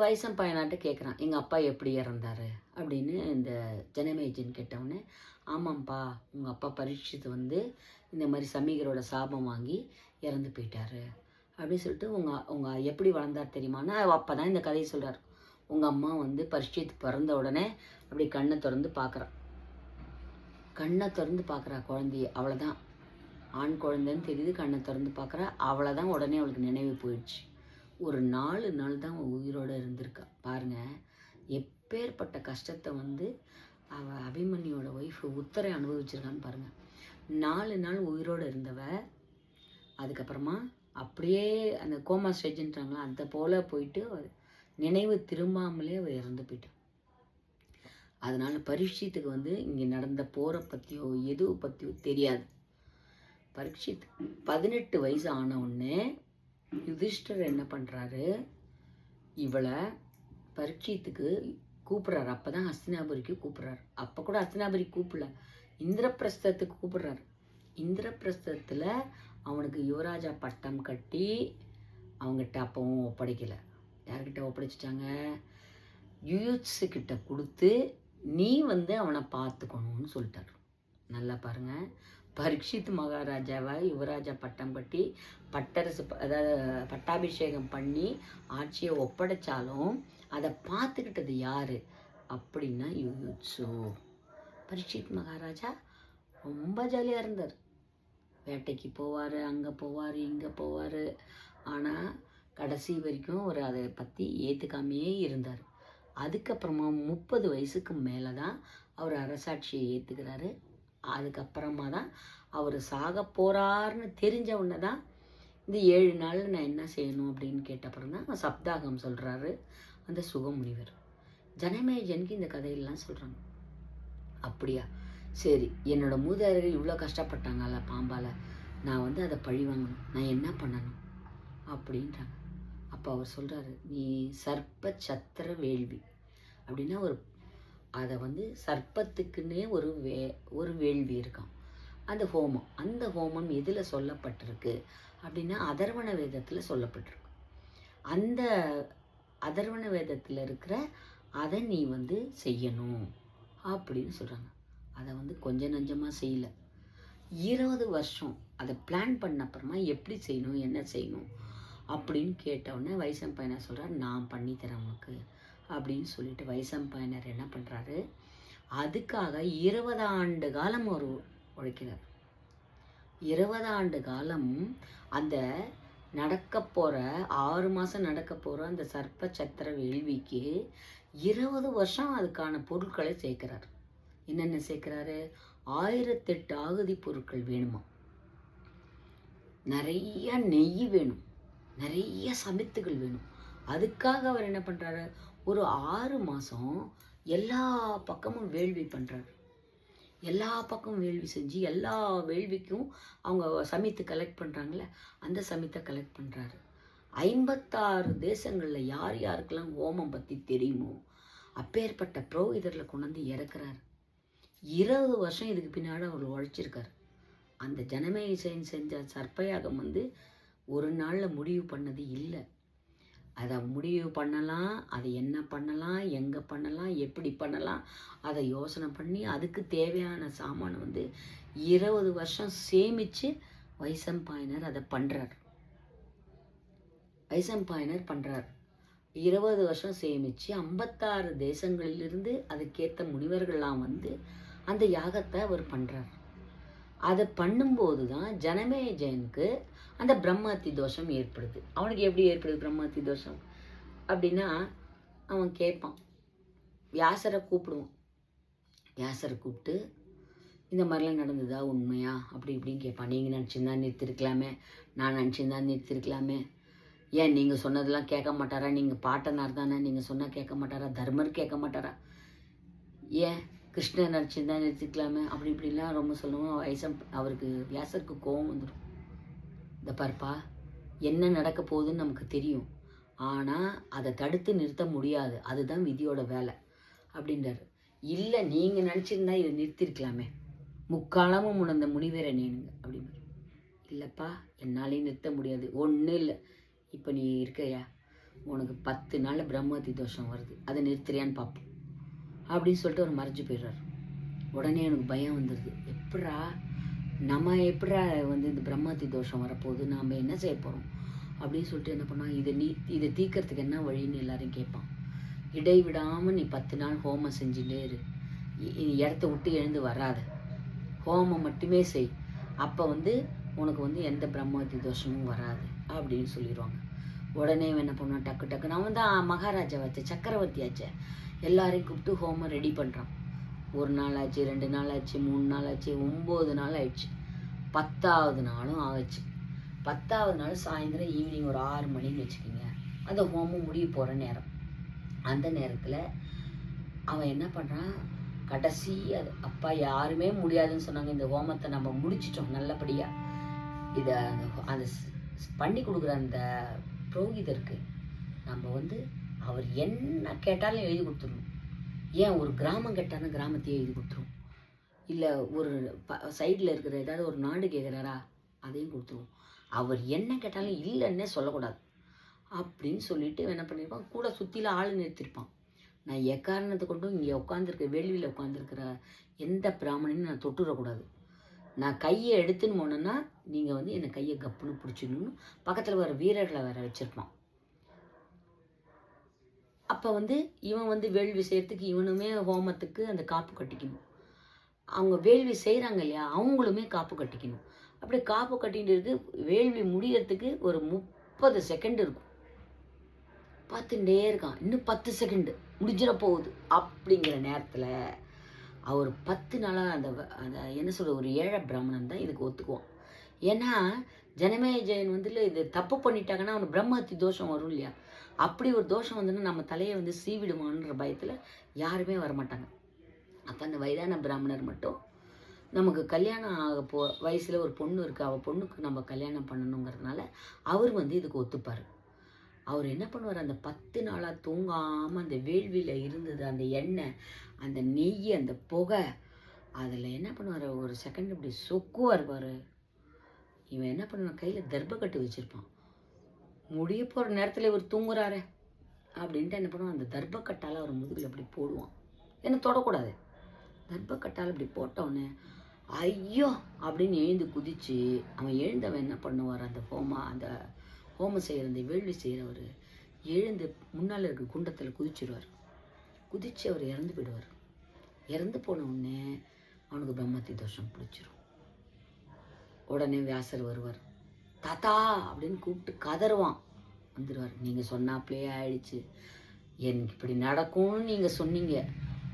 வயசன் பையனாட்ட கேட்குறான், எங்கள் அப்பா எப்படி இறந்தார் அப்படின்னு இந்த ஜனமேஜன் கேட்டவுடனே, ஆமாம்ப்பா உங்கள் அப்பா பரீட்சித்து வந்து இந்த மாதிரி சமீகரோட சாபம் வாங்கி இறந்து போயிட்டாரு அப்படின்னு சொல்லிட்டு, உங்கள் எப்படி வளர்ந்தார் தெரியுமான்னு அப்போ தான் இந்த கதையை சொல்கிறார். உங்கள் அம்மா வந்து பரீட்சித்து பிறந்த உடனே அப்படி கண்ணை திறந்து பார்க்குறான். கண்ணை திறந்து பார்க்குறா குழந்தைய, அவ்வளோதான். ஆண் குழந்தைன்னு தெரியுது, கண்ணை திறந்து பார்க்குறா, அவ்வளோதான். உடனே அவளுக்கு நினைவு போயிடுச்சு. ஒரு 4 நாள் தான் அவள் உயிரோடு இருந்திருக்கா. பாருங்கள், எப்பேற்பட்ட கஷ்டத்தை வந்து அவள் அபிமன்யோட ஒய்ஃபு உத்தரை அனுபவிச்சிருக்கான்னு பாருங்கள். 4 நாள் உயிரோடு இருந்தவ அதுக்கப்புறமா அப்படியே அந்த கோமா ஸ்டேஜ்ன்றாங்களா அந்த போல் போயிட்டு நினைவு திரும்பாமலே அவள் இறந்து போயிட்டான். அதனால் பரீட்சித்துக்கு வந்து இங்கே நடந்த போரை பற்றியோ எதுவை பற்றியோ தெரியாது. பரீட்சித் 18 வயசு ஆன உடனே யுதிஷ்டர் என்ன பண்ணுறாரு, இவளை பரீட்சித்துக்கு கூப்பிட்றாரு. அப்போ தான் ஹஸ்தினாபுரிக்கு கூப்பிட்றாரு. அப்போ கூட ஹஸ்தினாபுரி கூப்பிடல, இந்திரபிரஸ்தத்துக்கு கூப்பிட்றாரு. இந்திரபிரஸ்தத்தில் அவனுக்கு யுவராஜா பட்டம் கட்டி அவங்ககிட்ட அப்பவும் ஒப்படைக்கலை. யார்கிட்ட ஒப்படைச்சிட்டாங்க? யுயுத்ஸுக்கிட்ட கொடுத்து நீ வந்து அவனை பார்த்துக்கணும்னு சொல்லிட்டார். நல்லா பாருங்கள், பரீட்சித் மகாராஜாவை யுவராஜா பட்டம் கட்டி பட்டரசு அதாவது பட்டாபிஷேகம் பண்ணி ஆட்சியை ஒப்படைச்சாலும் அதை பார்த்துக்கிட்டது யார் அப்படின்னா யுயுத்ஸு. பரீட்சித் மகாராஜா ரொம்ப ஜாலியாக இருந்தார். வேட்டைக்கு போவார், அங்கே போவார், இங்கே போவார். ஆனால் கடைசி வரைக்கும் அவர் அதை பற்றி ஏற்றுக்காமையே இருந்தார். அதுக்கப்புறமா 30 வயசுக்கு மேலே தான் அவர் அரசாட்சியை ஏற்றுக்கிறாரு. அதுக்கப்புறமா தான் அவர் சாக போகிறாருன்னு தெரிஞ்ச உடனே தான் இந்த 7 நாளில் நான் என்ன செய்யணும் அப்படின்னு கேட்டப்புறம் தான் சப்தாகம் சொல்கிறாரு அந்த சுகமுனிவர். ஜனமேஜனுக்கு இந்த கதையெல்லாம் சொல்கிறாங்க. அப்படியா, சரி, என்னோடய மூதாதையர்கள் இவ்வளோ கஷ்டப்பட்டாங்கல்ல பாம்பால், நான் வந்து அதை பழி வாங்கணும், நான் என்ன பண்ணணும் அப்படின்றாங்க. அப்போ அவர் சொல்கிறாரு, நீ சர்ப்ப சத்திர வேள்வி அப்படின்னா அதை வந்து சர்ப்பத்துக்குன்னே ஒரு வேள்வி இருக்கான், அந்த ஹோமம். அந்த ஹோமம் எதில் சொல்லப்பட்டிருக்கு அப்படின்னா அதர்வண வேதத்தில் சொல்லப்பட்டிருக்கு. அந்த அதர்வண வேதத்தில் இருக்கிற அதை நீ வந்து செய்யணும் அப்படின்னு சொல்கிறாங்க. அதை வந்து கொஞ்சம் நஞ்சமாக செய்யலை, 20 வருஷம் அதை பிளான் பண்ண அப்புறமா எப்படி செய்யணும் என்ன செய்யணும் அப்படின்னு கேட்டவுடனே வைசம்பயனர் சொல்கிறார், நான் பண்ணித்தரேன் உனக்கு அப்படின்னு சொல்லிட்டு வைசம்பயனர் என்ன பண்ணுறாரு, அதுக்காக 20 ஆண்டு காலம் ஒரு உழைக்கிறார். 20 ஆண்டு காலம் அந்த நடக்க போகிற 6 மாதம் நடக்க போகிற அந்த சர்ப்ப சத்திர வேள்விக்கு 20 வருஷம் அதுக்கான பொருட்களை சேர்க்கிறார். என்னென்ன சேர்க்குறாரு? 1008 ஆகுதி பொருட்கள் வேணுமா, நிறைய நெய் வேணும், நிறைய சமித்துகள் வேணும். அதுக்காக அவர் என்ன பண்ணுறாரு, ஒரு 6 மாதம் எல்லா பக்கமும் வேள்வி பண்ணுறாரு. எல்லா பக்கமும் வேள்வி செஞ்சு எல்லா வேள்விக்கும் அவங்க சமித்து கலெக்ட் பண்ணுறாங்களே அந்த சமித்தை கலெக்ட் பண்ணுறாரு. 56 தேசங்களில் யார் யாருக்கெல்லாம் ஹோமம் பற்றி தெரியுமோ அப்பேற்பட்ட புரோகிதரில் கொண்டு வந்து இறக்குறாரு. 20 வருஷம் இதுக்கு பின்னாடி அவர் உழைச்சிருக்கார். அந்த ஜனமேஜயன் செஞ்ச சர்ப்பயாகம் வந்து ஒரு நாளில் முடிவு பண்ணது இல்லை. அதை முடிவு பண்ணலாம், அதை என்ன பண்ணலாம், எங்கே பண்ணலாம், எப்படி பண்ணலாம், அதை யோசனை பண்ணி அதுக்கு தேவையான சாமானை வந்து 20 வருஷம் சேமித்து வைசம்பாயனர் அதை பண்ணுறார். 20 வருஷம் சேமித்து 56 தேசங்களிலிருந்து அதுக்கேற்ற முனிவர்கள்லாம் வந்து அந்த யாகத்தை அவர் பண்ணுறார். அதை பண்ணும்போது தான் ஜனமேஜயனுக்கு அந்த பிரம்மஹத்தி தோஷம் ஏற்படுது. அவனுக்கு எப்படி ஏற்படுது பிரம்மஹத்தி தோஷம் அப்படின்னா, அவன் கேட்பான், வியாசரை கூப்பிடுவான். வியாசரை கூப்பிட்டு இந்த மாதிரிலாம் நடந்ததா உண்மையா அப்படி இப்படின்னு கேட்பான். நீங்கள் நினச்சிருந்தா நிறுத்திருக்கலாமே, நான் நினச்சிருந்தா நிறுத்திருக்கலாமே, ஏன் நீங்கள் சொன்னதெல்லாம் கேட்க மாட்டாரா, நீங்கள் பாட்டனார் தானே, நீங்கள் சொன்னால் கேட்க மாட்டாரா, தர்மர் கேட்க மாட்டாரா, ஏன் கிருஷ்ணர் நினச்சிருந்தா நிறுத்திக்கலாமே அப்படி இப்படிலாம் ரொம்ப சொல்லுவோம். அவருக்கு வியாசருக்கு கோபம் வந்துடும். இந்த பார்ப்பா, என்ன நடக்க போகுதுன்னு நமக்கு தெரியும், ஆனால் அதை தடுத்து நிறுத்த முடியாது, அதுதான் விதியோட வேலை அப்படின்றாரு. இல்லை, நீங்கள் நினச்சிருந்தா இதை நிறுத்திருக்கலாமே, முக்காலமும் உணர்ந்த முனிவரை நேனுங்க அப்படின்னு. இல்லைப்பா, என்னாலையும் நிறுத்த முடியாது. ஒன்றும் இல்லை, இப்போ நீ இருக்கையா, உனக்கு 10 நாளில் பிரம்மஹத்தி தோஷம் வருது, அதை நிறுத்துறியான்னு பார்ப்போம் அப்படின்னு சொல்லிட்டு அவர் மறைஞ்சு போயிடுறாரு. உடனே எனக்கு பயம் வந்துடுது. நம்ம எப்படா வந்து இந்த பிரம்மஹத்தி தோஷம் வரப்போகுது, நாம் என்ன செய்ய போகிறோம் அப்படின்னு சொல்லிட்டு என்ன பண்ணால், இதை தீர்க்கறதுக்கு என்ன வழின்னு எல்லாரையும் கேட்பான். இடைவிடாமல் நீ 10 நாள் ஹோமம் செஞ்சுட்டே இரு, இடத்த விட்டு எழுந்து வராத, ஹோமம் மட்டுமே செய், அப்போ வந்து உனக்கு வந்து எந்த பிரம்மஹத்தி தோஷமும் வராது அப்படின்னு சொல்லிடுவாங்க. உடனே என்ன பண்ணுவான், டக்கு நான் வந்து மகாராஜா வச்ச சக்கரவர்த்தி ஆச்சே, எல்லாரையும் கூப்பிட்டு ஹோமம் ரெடி பண்ணுறான். 1 நாள் ஆச்சு, 2 நாள் ஆச்சு, 3 நாள் ஆச்சு, 9 நாள் ஆயிடுச்சு. 10ஆவது நாளும் ஆச்சு. 10ஆவது நாள் சாயந்தரம் ஈவினிங் ஒரு 6 மணின்னு வச்சுக்கோங்க, அந்த ஹோமம் முடிய போகிற நேரம். அந்த நேரத்தில் அவன் என்ன பண்ணுறான், கடைசி அப்பா யாருமே முடியாதுன்னு சொன்னாங்க, இந்த ஹோமத்தை நம்ம முடிச்சிட்டோம் நல்லபடியாக, இதை அந்த பண்ணி கொடுக்குற அந்த புரோகிதருக்கு நம்ம வந்து அவர் என்ன கேட்டாலும் எழுதி கொடுத்துடணும். ஏன் ஒரு கிராமம் கேட்டாலும் கிராமத்தையே எழுதி கொடுத்துரும், இல்லை ஒரு சைடில் இருக்கிற ஏதாவது ஒரு நாடு கேட்குறாரா அதையும் கொடுத்துருவோம், அவர் என்ன கேட்டாலும் இல்லைன்னே சொல்லக்கூடாது அப்படின்னு சொல்லிட்டு என்ன பண்ணியிருப்பான், கூட சுற்றில ஆள் நிறுத்திருப்பான். நான் எக்காரணத்தை கொண்டும் இங்கே உட்காந்துருக்க வேள்வியில் உட்காந்துருக்கிற எந்த பிராமணனையும் நான் தொட்டுடக்கூடாது, நான் கையை எடுத்துன்னு போனேன்னா நீங்கள் வந்து என்னை கையை கப்புன்னு பிடிச்சிடணும்னு பக்கத்தில் வர வீரர்களை வேற வச்சுருப்பான். அப்போ வந்து இவன் வந்து வேள்வி செய்கிறதுக்கு இவனுமே ஹோமத்துக்கு அந்த காப்பு கட்டிக்கணும், அவங்க வேள்வி செய்கிறாங்க இல்லையா அவங்களுமே காப்பு கட்டிக்கணும். அப்படி காப்பு கட்டிட்டு வேள்வி முடியறதுக்கு ஒரு 30 செகண்ட் இருக்கும். பார்த்துட்டே இருக்கான், இன்னும் 10 செகண்டு முடிஞ்சிட போகுது. அப்படிங்கிற நேரத்தில் அவர் 10 நாளாக அந்த என்ன சொல்ற ஒரு ஏழை பிராமணன் தான் இதுக்கு ஒத்துக்குவான். ஏன்னா ஜனமேஜயன் வந்து இது தப்பு பண்ணிட்டாங்கன்னா அவனுக்கு பிரம்மஹத்தி தோஷம் வரும் இல்லையா, அப்படி ஒரு தோஷம் வந்துன்னா நம்ம தலையை வந்து சீவிடுவான்ற பயத்தில் யாருமே வரமாட்டாங்க. அப்போ அந்த வயதான பிராமணர் மட்டும், நமக்கு கல்யாணம் ஆக வயசில் ஒரு பொண்ணு இருக்குது, அவள் பொண்ணுக்கு நம்ம கல்யாணம் பண்ணணுங்கிறதுனால அவர் வந்து இதுக்கு ஒத்துப்பார். அவர் என்ன பண்ணுவார், அந்த 10 நாளாக தூங்காமல் அந்த வேள்வியில் இருந்தது அந்த எண்ணெய், அந்த நெய், அந்த புகை, அதில் என்ன பண்ணுவார், ஒரு செகண்ட் இப்படி சொக்குவார் பாரு. இவன் என்ன பண்ணுவான், கையில் தர்பக்கட்டு வச்சுருப்பான். முடிய போகிற நேரத்தில் இவர் தூங்குறாரு அப்படின்ட்டு என்ன பண்ணுவான், அந்த தர்பக்கட்டால் அவர் முதுகில் அப்படி போடுவான். என்ன தொடக்கூடாது, தர்பக்கட்டால் அப்படி போட்டவுடனே ஐயோ அப்படின்னு எழுந்து குதித்து அவன் எழுந்தவன் என்ன பண்ணுவார், அந்த ஹோமம் செய்கிற அந்த வேள்வி செய்கிறவர் எழுந்து முன்னால் இருக்க குண்டத்தில் குதிச்சிடுவார். குதித்து அவர் இறந்து போயிடுவார். இறந்து போன உடனே அவனுக்கு பிரம்மஹத்தி தோஷம் பிடிச்சிரும். உடனே வியாசர் வருவார், தாத்தா அப்படின்னு கூப்பிட்டு கதறுவான். வந்துடுவார், நீங்கள் சொன்னாப்லே ஆயிடுச்சு, எனக்கு இப்படி நடக்கும்னு நீங்கள் சொன்னீங்க,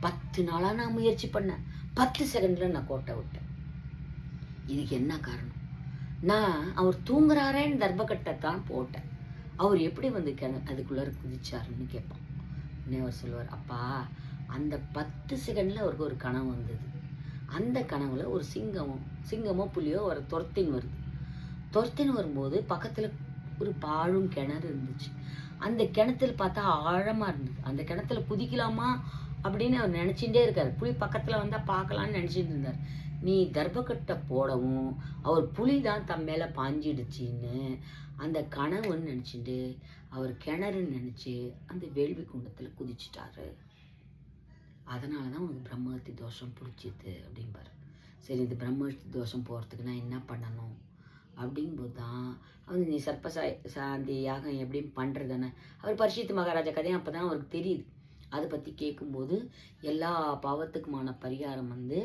10 நாளாக நான் முயற்சி பண்ணேன், 10 செகண்டில் நான் கோட்டை விட்டேன். இதுக்கு என்ன காரணம், நான் அவர் தூங்குறாரேன்னு தர்பக்கட்டை தான் போட்டேன், அவர் எப்படி வந்து அதுக்குள்ளார குதிச்சாருன்னு கேட்பான். உடனே அவர் சொல்லுவார், அப்பா அந்த 10 செகண்டில் அவருக்கு ஒரு கனவு வந்தது, அந்த கனவுல ஒரு சிங்கமோ புலியோ ஒரு துரத்தின் வருது. துரத்தின் வரும்போது பக்கத்தில் ஒரு பாழும் கிணறு இருந்துச்சு. அந்த கிணத்துல பார்த்தா ஆழமாக இருந்தது. அந்த கிணத்துல குதிக்கலாமா அப்படின்னு அவர் நினச்சிட்டே இருக்கார். புலி பக்கத்தில் வந்தால் பார்க்கலான்னு நினச்சிட்டு இருந்தார். நீ தர்பக்கட்டை போடவும் அவர் புலி தான் தம் மேலே பாஞ்சிடுச்சின்னு அந்த கனவுன்னு நினச்சிட்டு அவர் கிணறுன்னு நினச்சி அந்த வேள்வி குண்டத்தில் குதிச்சிட்டாரு. அதனால தான் உனக்கு பிரம்மஹத்தி தோஷம் பிடிச்சிது அப்படிம்பார். சரி, இந்த பிரம்மஹத்தி தோஷம் போகிறதுக்கு நான் என்ன பண்ணணும் அப்படிங்கும்போது தான் அவன் நீ சாந்தி யாகம் எப்படி பண்ணுறதுன்னு அவர் பரீட்சித் மகாராஜா கதையும் அப்போ தான் அவருக்கு தெரியுது. அதை பற்றி கேட்கும்போது எல்லா பாவத்துக்குமான பரிகாரம் வந்து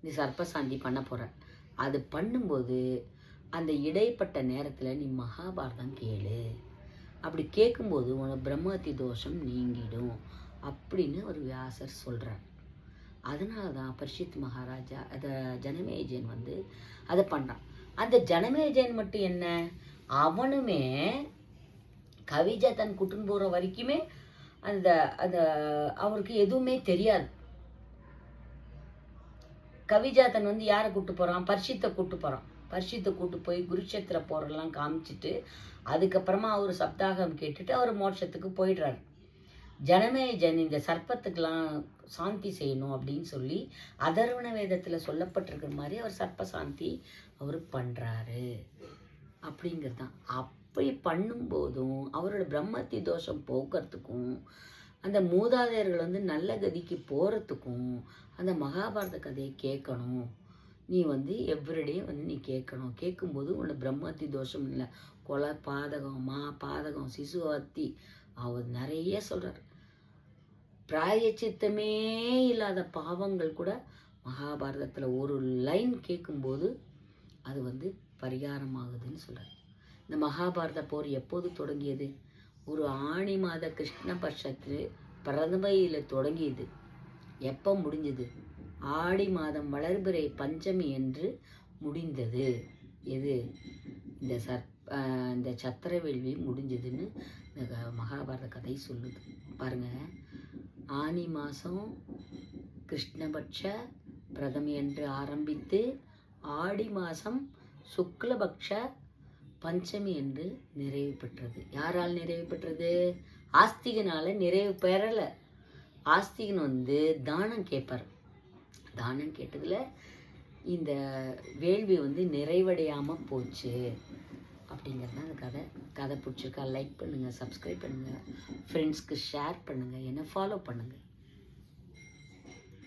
நீ சர்ப்பசாந்தி பண்ண போகிற. அது பண்ணும்போது அந்த இடைப்பட்ட நேரத்தில் நீ மகாபாரதம் கேளு, அப்படி கேட்கும்போது உனக்கு பிரம்மஹத்தி தோஷம் நீங்கிடும் அப்படின்னு ஒரு வியாசர் சொல்கிறார். அதனால தான் பரீட்சித் மகாராஜா அதை ஜனமேஜயன் வந்து அதை பண்ணுறான். அந்த ஜனமேஜயன் மட்டும் என்ன, அவனுமே கவிஜாத்தன் கூட்டுன்னு போகிற வரைக்குமே அந்த அந்த அவருக்கு எதுவுமே தெரியாது. கவிஜாத்தன் வந்து யாரை கூப்பிட்டு போகிறான், பரீட்சித்தை கூப்பிட்டு போகிறான். பரீட்சித்தை கூப்பிட்டு போய் குருட்சேத்திர போரெல்லாம் காமிச்சிட்டு அதுக்கப்புறமா அவர் சப்தாகம் கேட்டுட்டு அவர் மோட்சத்துக்கு போயிடுறாரு. ஜனமேஜயன் இந்த சர்ப்பத்துக்கெல்லாம் சாந்தி செய்யணும் அப்படின்னு சொல்லி அதர்வண வேதத்தில் சொல்லப்பட்டிருக்கிற மாதிரி அவர் சர்ப்ப சாந்தி அவர் பண்ணுறாரு அப்படிங்கிறது தான். அப்படி பண்ணும்போதும் அவரோட பிரம்மத்தி தோஷம் போக்குறதுக்கும் அந்த மூதாதையர்கள் வந்து நல்ல கதிக்கு போகிறதுக்கும் அந்த மகாபாரத கதையை கேட்கணும். நீ வந்து எவ்ரிடே வந்து நீ கேட்கணும். கேட்கும்போது உனக்கு பிரம்மத்தி தோஷம் இல்லை, கொலை, பாதகம், பாதகம், சிசுவத்தி, அவர் நிறைய சொல்கிறார். பிராயச்சித்தமே இல்லாத பாவங்கள் கூட மகாபாரதத்தில் ஒரு லைன் கேட்கும்போது அது வந்து பரிகாரமாகுதுன்னு சொல்கிறார். இந்த மகாபாரத போர் எப்போது தொடங்கியது? ஒரு ஆணி மாத கிருஷ்ண பட்சத்து பிரதமையில் தொடங்கியது. எப்போ முடிஞ்சது? ஆடி மாதம் வளர்பிறை பஞ்சமி என்று முடிந்தது. எது? இந்த சத்திரவேள்வி முடிஞ்சதுன்னு இந்த மகாபாரத கதை சொல்லுது. பாருங்கள், ஆனி மாதம் கிருஷ்ணபட்ச பிரதமி என்று ஆரம்பித்து ஆடி மாதம் சுக்லபக்ஷ பஞ்சமி என்று நிறைவு பெற்றது. யாரால் நிறைவு பெற்றது? ஆஸ்திகனால் நிறைவு பெறலை. ஆஸ்திகன் வந்து தானம் கேட்பார். தானம் கேட்டதில் இந்த வேள்வி வந்து நிறைவடையாமல் போச்சு அப்படிங்கிறது தான் அந்த கதை பிடிச்சிருக்கா லைக் பண்ணுங்கள், சப்ஸ்கிரைப் பண்ணுங்கள், ஃப்ரெண்ட்ஸ்க்கு ஷேர் பண்ணுங்கள், என்னை ஃபாலோ பண்ணுங்கள்.